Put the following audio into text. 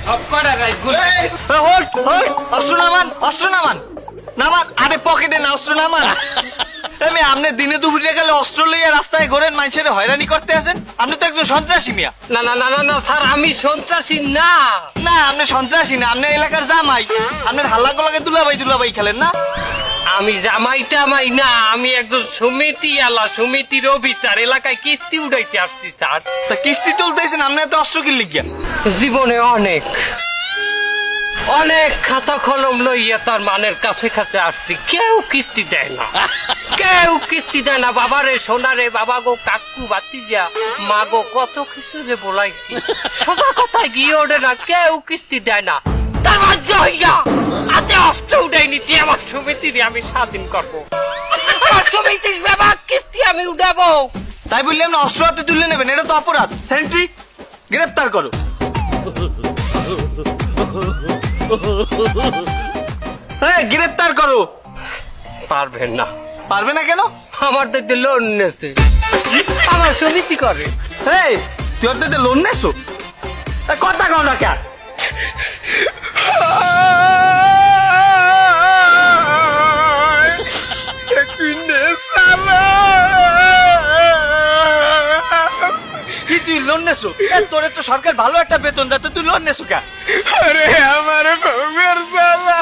সবকটা রাইগুলো অস্ত্র নামান আরে পকেটে না অস্ত্র নামান। আমি আপনি দিনে দুপুরে গেলে অস্ত্র লইয়া রাস্তায় ঘোরেন, মানুষের হয়রানি করতে আছেন। আপনি তো একজন সন্ত্রাসী মিয়া। না না না না না স্যার, আমি সন্ত্রাসী না। না আপনি সন্ত্রাসী না, আপনি এলাকার জামাই। আপনার হাল্লা গোলাকে দুলাভাই খেলেন না। আমি জামাই টামাই না, আমি একজন সমিতির অফিসার, এলাকায় কিস্তি উঠাইতে আসছি স্যার। তা কিস্তি তুলতেছেন, আপনি এত অস্ত্র কিনলে গিয়া? জীবনে অনেক খাতা কলম লইয়া তার মানের কাছে আসছি, কেউ কিস্তি দেয় না। বাবারে সোনারে, বাবা গো, কাকু বাতিজা, মা গো, কত কিছু যে বলাইছি, সোজা কথায় গিয়ে ওঠে না, কেউ কিস্তি দেয় না। তার বাধ্য হইয়া হাতে অস্ত্র উঠাই নিচ্ছি, আমার সমিতিরে আমি স্বাধীন করবো, আমার সমিতির ব্যাপার কিস্তি আমি উঠাবো। তাই বললে আপনি অস্ত্র হাতে তুলে নেবেন, এটা তো অপরাধ। সেন্ট্রি গ্রেফতার করো। গ্রেফতার করো। পারবেন না। পারবে না কেন? আমার দিকে লোন নেছে, আমার সমিতি করে। তুই ওর দিকে লোন নেছো? কথা কও না কেন? কি তুই লোন নেছো? তোরে তো সরকার ভালো একটা বেতন দেয়, তুই লোন নেছো কেন? আরে আমার বউয়ের জ্বালা